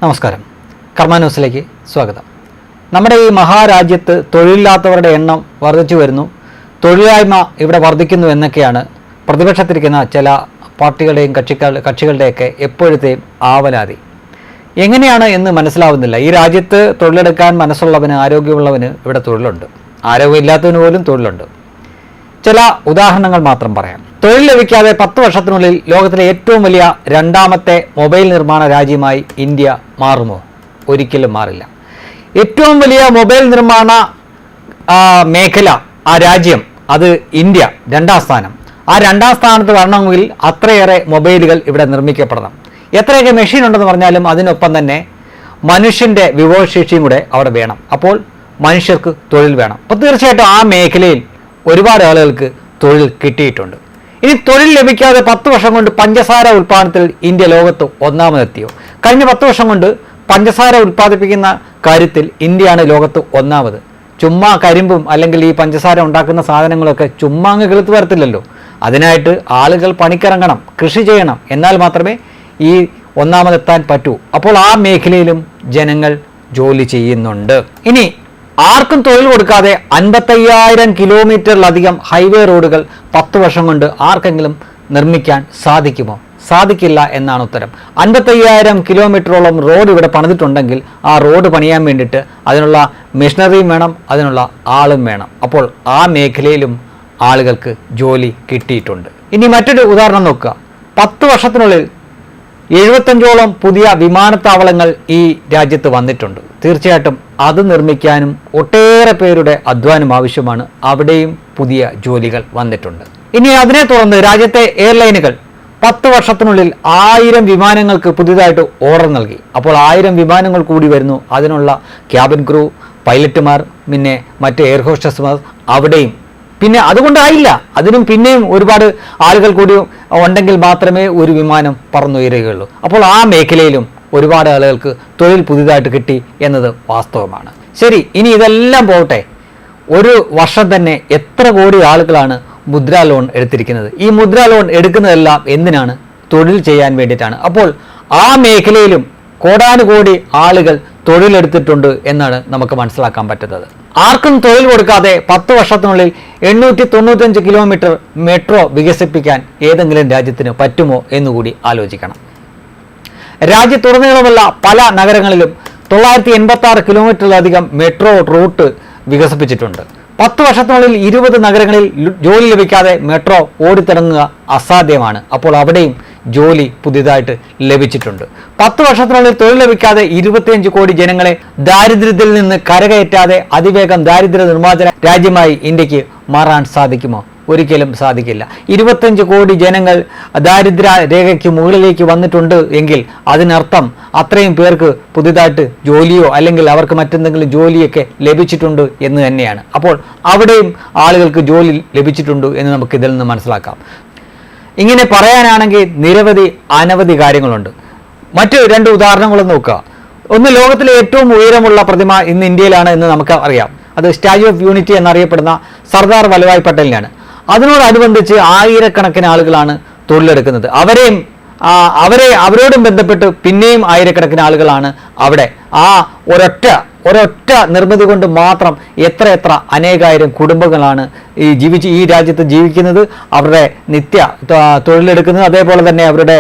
നമസ്കാരം. കർമ്മ ന്യൂസിലേക്ക് സ്വാഗതം. നമ്മുടെ ഈ മഹാരാജ്യത്ത് തൊഴിലില്ലാത്തവരുടെ എണ്ണം വർദ്ധിച്ചു വരുന്നു, തൊഴിലില്ലായ്മ ഇവിടെ വർദ്ധിക്കുന്നു എന്നൊക്കെയാണ് പ്രതിപക്ഷത്തിരിക്കുന്ന ചില പാർട്ടികളുടെയും കക്ഷികളുടെയൊക്കെ എപ്പോഴത്തെയും ആവലാതി. എങ്ങനെയാണ് എന്ന് മനസ്സിലാവുന്നില്ല. ഈ രാജ്യത്ത് തൊഴിലെടുക്കാൻ മനസ്സുള്ളവന്, ആരോഗ്യമുള്ളവന് ഇവിടെ തൊഴിലുണ്ട്, ആരോഗ്യമില്ലാത്തവന് പോലും തൊഴിലുണ്ട്. ചില ഉദാഹരണങ്ങൾ മാത്രം പറയാം. തൊഴിൽ ലഭിക്കാതെ 10 വർഷത്തിനുള്ളിൽ ലോകത്തിലെ ഏറ്റവും വലിയ രണ്ടാമത്തെ മൊബൈൽ നിർമ്മാണ രാജ്യമായി ഇന്ത്യ മാറുമോ? ഒരിക്കലും മാറില്ല. ഏറ്റവും വലിയ മൊബൈൽ നിർമ്മാണ മേഖല, ആ രാജ്യം, അത് ഇന്ത്യ, 2ാം സ്ഥാനം. ആ 2ാം സ്ഥാനത്ത് വരണമെങ്കിൽ അത്രയേറെ മൊബൈലുകൾ ഇവിടെ നിർമ്മിക്കപ്പെടണം. എത്രയൊക്കെ മെഷീൻ ഉണ്ടെന്ന് പറഞ്ഞാലും അതിനൊപ്പം തന്നെ മനുഷ്യൻ്റെ വിഭവശേഷിയും കൂടെ അവിടെ വേണം. അപ്പോൾ മനുഷ്യർക്ക് തൊഴിൽ വേണം. അപ്പോൾ തീർച്ചയായിട്ടും ആ മേഖലയിൽ ഒരുപാട് ആളുകൾക്ക് തൊഴിൽ കിട്ടിയിട്ടുണ്ട്. ഇനി തൊഴിൽ ലഭിക്കാതെ 10 വർഷം കൊണ്ട് പഞ്ചസാര ഉൽപ്പാദനത്തിൽ ഇന്ത്യ ലോകത്ത് ഒന്നാമതെത്തിയോ? കഴിഞ്ഞ 10 വർഷം കൊണ്ട് പഞ്ചസാര ഉൽപ്പാദിപ്പിക്കുന്ന കാര്യത്തിൽ ഇന്ത്യയാണ് ലോകത്ത് ഒന്നാമത്. ചുമ്മാ കരിമ്പും അല്ലെങ്കിൽ ഈ പഞ്ചസാര ഉണ്ടാക്കുന്ന സാധനങ്ങളൊക്കെ ചുമ്മാ അങ്ങ് കിളുത്ത് വരത്തില്ലല്ലോ. അതിനായിട്ട് ആളുകൾ പണിക്കിറങ്ങണം, കൃഷി ചെയ്യണം, എന്നാൽ മാത്രമേ ഈ ഒന്നാമതെത്താൻ പറ്റൂ. അപ്പോൾ ആ മേഖലയിലും ജനങ്ങൾ ജോലി ചെയ്യുന്നുണ്ട്. ഇനി ആർക്കും തൊഴിൽ കൊടുക്കാതെ 55,000 കിലോമീറ്ററിലധികം ഹൈവേ റോഡുകൾ 10 വർഷം കൊണ്ട് ആർക്കെങ്കിലും നിർമ്മിക്കാൻ സാധിക്കുമോ? സാധിക്കില്ല എന്നാണ് ഉത്തരം. 55,000 കിലോമീറ്ററോളം റോഡ് ഇവിടെ പണിതിട്ടുണ്ടെങ്കിൽ ആ റോഡ് പണിയാൻ വേണ്ടിയിട്ട് അതിനുള്ള മെഷീനറിയും വേണം, അതിനുള്ള ആളും വേണം. അപ്പോൾ ആ മേഖലയിലും ആളുകൾക്ക് ജോലി കിട്ടിയിട്ടുണ്ട്. ഇനി മറ്റൊരു ഉദാഹരണം നോക്കുക. 10 വർഷത്തിനുള്ളിൽ 75ഓളം പുതിയ വിമാനത്താവളങ്ങൾ ഈ രാജ്യത്ത് വന്നിട്ടുണ്ട്. തീർച്ചയായിട്ടും അത് നിർമ്മിക്കാനും ഒട്ടേറെ പേരുടെ അധ്വാനം ആവശ്യമാണ്. അവിടെയും പുതിയ ജോലികൾ വന്നിട്ടുണ്ട്. ഇനി അതിനെ തുടർന്ന് രാജ്യത്തെ എയർലൈനുകൾ 10 വർഷത്തിനുള്ളിൽ 1000 വിമാനങ്ങൾക്ക് പുതിയതായിട്ട് ഓർഡർ നൽകി. അപ്പോൾ 1000 വിമാനങ്ങൾ കൂടി വരുന്നു. അതിനുള്ള ക്യാബിൻ ക്രൂ, പൈലറ്റുമാർ, പിന്നെ മറ്റ് എയർ ഹോസ്റ്റസ്മാർ അവിടെയും. പിന്നെ അതുകൊണ്ടായില്ല, അതിനും പിന്നെയും ഒരുപാട് ആളുകൾ കൂടി ഉണ്ടെങ്കിൽ മാത്രമേ ഒരു വിമാനം പറന്നുയരുകയുള്ളൂ. അപ്പോൾ ആ മേഖലയിലും ഒരുപാട് ആളുകൾക്ക് തൊഴിൽ പുതിയതായിട്ട് കിട്ടി എന്നത് വാസ്തവമാണ്. ശരി, ഇനി ഇതെല്ലാം പോകട്ടെ. ഒരു വർഷം തന്നെ എത്ര കോടി ആളുകളാണ് മുദ്രാ ലോൺ എടുത്തിരിക്കുന്നത്? ഈ മുദ്രാ ലോൺ എടുക്കുന്നതെല്ലാം എന്തിനാണ്? തൊഴിൽ ചെയ്യാൻ വേണ്ടിയിട്ടാണ്. അപ്പോൾ ആ മേഖലയിലും കോടാനുകോടി ആളുകൾ തൊഴിലെടുത്തിട്ടുണ്ട് എന്നാണ് നമുക്ക് മനസ്സിലാക്കാൻ പറ്റുന്നത്. ആർക്കും തൊഴിൽ കൊടുക്കാതെ 10 വർഷത്തിനുള്ളിൽ 895 കിലോമീറ്റർ മെട്രോ വികസിപ്പിക്കാൻ ഏതെങ്കിലും രാജ്യത്തിന് പറ്റുമോ എന്നുകൂടി ആലോചിക്കണം. രാജ്യത്തുടനീളമുള്ള പല നഗരങ്ങളിലും 986 കിലോമീറ്ററിലധികം മെട്രോ റൂട്ട് വികസിപ്പിച്ചിട്ടുണ്ട്. 10 വർഷത്തിനുള്ളിൽ 20 നഗരങ്ങളിൽ ജോലി ലഭിക്കാതെ മെട്രോ ഓടിത്തിറങ്ങുക അസാധ്യമാണ്. അപ്പോൾ അവിടെയും ജോലി പുതിയതായിട്ട് ലഭിച്ചിട്ടുണ്ട്. 10 വർഷത്തിനുള്ളിൽ തൊഴിൽ ലഭിക്കാതെ 25 കോടി ജനങ്ങളെ ദാരിദ്ര്യത്തിൽ നിന്ന് കരകയറ്റാതെ അതിവേഗം ദാരിദ്ര്യ നിർമ്മാർജ്ജന രാജ്യമായി ഇന്ത്യക്ക് മാറാൻ സാധിക്കുമോ? ഒരിക്കലും സാധിക്കില്ല. 25 കോടി ജനങ്ങൾ ദാരിദ്ര്യ രേഖയ്ക്ക് മുകളിലേക്ക് വന്നിട്ടുണ്ട് എങ്കിൽ അതിനർത്ഥം അത്രയും പേർക്ക് പുതിയതായിട്ട് ജോലിയോ അല്ലെങ്കിൽ അവർക്ക് മറ്റെന്തെങ്കിലും ജോലിയൊക്കെ ലഭിച്ചിട്ടുണ്ട് എന്ന് തന്നെയാണ്. അപ്പോൾ അവിടെയും ആളുകൾക്ക് ജോലി ലഭിച്ചിട്ടുണ്ട് എന്ന് നമുക്ക് ഇതിൽ നിന്ന് മനസ്സിലാക്കാം. ഇങ്ങനെ പറയാനാണെങ്കിൽ അനവധി കാര്യങ്ങളുണ്ട്. മറ്റ് 2 ഉദാഹരണങ്ങൾ നോക്കുക. ഒന്ന്, ലോകത്തിലെ ഏറ്റവും ഉയരമുള്ള പ്രതിമ ഇന്ന് ഇന്ത്യയിലാണ് എന്ന് നമുക്ക് അറിയാം. അത് സ്റ്റാച്യു ഓഫ് യൂണിറ്റി എന്നറിയപ്പെടുന്ന സർദാർ വല്ലഭായ് പട്ടേലിനാണ്. അതിനോടനുബന്ധിച്ച് ആയിരക്കണക്കിന് ആളുകളാണ് തൊഴിലെടുക്കുന്നത്. അവരോടും ബന്ധപ്പെട്ട് പിന്നെയും ആയിരക്കണക്കിന് ആളുകളാണ് അവിടെ. ആ ഒരൊറ്റ നിർമ്മിതി കൊണ്ട് മാത്രം എത്ര അനേകായിരം കുടുംബങ്ങളാണ് ഈ രാജ്യത്ത് ജീവിക്കുന്നത്, അവരുടെ നിത്യ തൊഴിലെടുക്കുന്നത്, അതേപോലെ തന്നെ അവരുടെ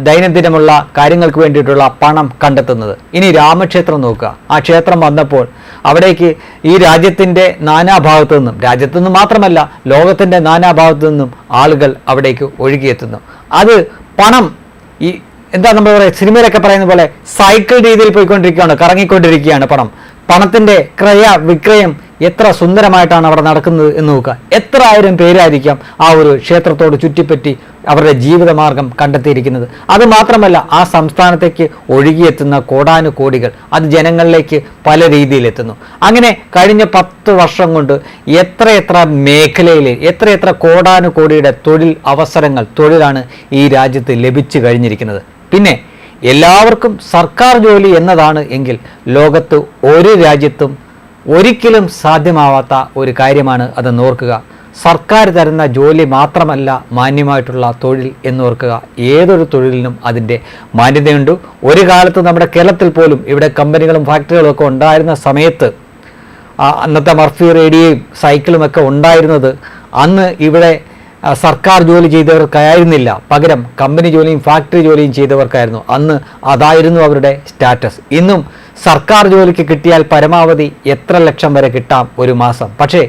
ദൈനംദിനമുള്ള കാര്യങ്ങൾക്ക് വേണ്ടിയിട്ടുള്ള പണം കണ്ടെത്തുന്നത്. ഇനി രാമക്ഷേത്രം നോക്കുക. ആ ക്ഷേത്രം വന്നപ്പോൾ അവിടേക്ക് ഈ രാജ്യത്തിൻ്റെ നാനാഭാഗത്തു നിന്നും, രാജ്യത്തു നിന്നും മാത്രമല്ല ലോകത്തിൻ്റെ നാനാഭാഗത്തു നിന്നും ആളുകൾ അവിടേക്ക് ഒഴുകിയെത്തുന്നു. അത് പണം നമ്മൾ പറയുക, സിനിമയിലൊക്കെ പറയുന്ന പോലെ സൈക്കിൾ രീതിയിൽ പോയിക്കൊണ്ടിരിക്കുകയാണ്, കറങ്ങിക്കൊണ്ടിരിക്കുകയാണ് പണത്തിൻ്റെ വിക്രയം എത്ര സുന്ദരമായിട്ടാണ് അവിടെ നടക്കുന്നത് എന്ന് നോക്കുക. എത്ര ആയിരം പേരായിരിക്കാം ആ ഒരു ക്ഷേത്രത്തോട് ചുറ്റിപ്പറ്റി അവരുടെ ജീവിതമാർഗം കണ്ടെത്തിയിരിക്കുന്നത്. അതുമാത്രമല്ല, ആ സംസ്ഥാനത്തേക്ക് ഒഴുകിയെത്തുന്ന കോടാനുകോടികൾ അത് ജനങ്ങളിലേക്ക് പല രീതിയിലെത്തുന്നു. അങ്ങനെ കഴിഞ്ഞ 10 വർഷം കൊണ്ട് എത്ര മേഖലയിൽ എത്ര കോടാനുകോടിയുടെ തൊഴിലാണ് ഈ രാജ്യത്ത് ലഭിച്ചു കഴിഞ്ഞിരിക്കുന്നത്. പിന്നെ എല്ലാവർക്കും സർക്കാർ ജോലി എന്നതാണ് എങ്കിൽ ലോകത്ത് ഒരു രാജ്യത്തും ഒരിക്കലും സാധ്യമാവാത്ത ഒരു കാര്യമാണ് അതെന്ന് ഓർക്കുക. സർക്കാർ തരുന്ന ജോലി മാത്രമല്ല മാന്യമായിട്ടുള്ള തൊഴിൽ എന്നോർക്കുക. ഏതൊരു തൊഴിലിനും അതിൻ്റെ മാന്യതയുണ്ട്. ഒരു കാലത്ത് നമ്മുടെ കേരളത്തിൽ പോലും ഇവിടെ കമ്പനികളും ഫാക്ടറികളും ഒക്കെ ഉണ്ടായിരുന്ന സമയത്ത് അന്നത്തെ മർഫി റേഡിയോയും സൈക്കിളുമൊക്കെ ഉണ്ടായിരുന്നത് അന്ന് ഇവിടെ സർക്കാർ ജോലി ചെയ്തവർക്കായിരുന്നില്ല, പകരം കമ്പനി ജോലിയും ഫാക്ടറി ജോലിയും ചെയ്തവർക്കായിരുന്നു. അന്ന് അതായിരുന്നു അവരുടെ സ്റ്റാറ്റസ്. ഇന്നും സർക്കാർ ജോലിക്ക് കിട്ടിയാൽ പരമാവധി എത്ര ലക്ഷം വരെ കിട്ടാം ഒരു മാസം, പക്ഷേ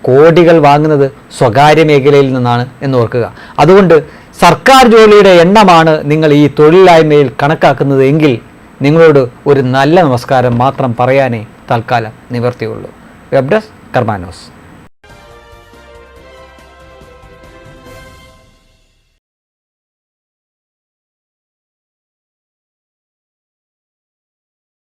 കോടികൾ വാങ്ങുന്നത് സ്വകാര്യ മേഖലയിൽ നിന്നാണ് എന്ന് ഓർക്കുക. അതുകൊണ്ട് സർക്കാർ ജോലിയുടെ എണ്ണമാണ് നിങ്ങൾ ഈ തൊഴിലില്ലായ്മയിൽ കണക്കാക്കുന്നത് എങ്കിൽ നിങ്ങളോട് ഒരു നല്ല നമസ്കാരം മാത്രം പറയാനേ തൽക്കാലം നിവർത്തിയുള്ളൂ. വെബ് ഡെസ്ക് കർമ്മ ന്യൂസ്.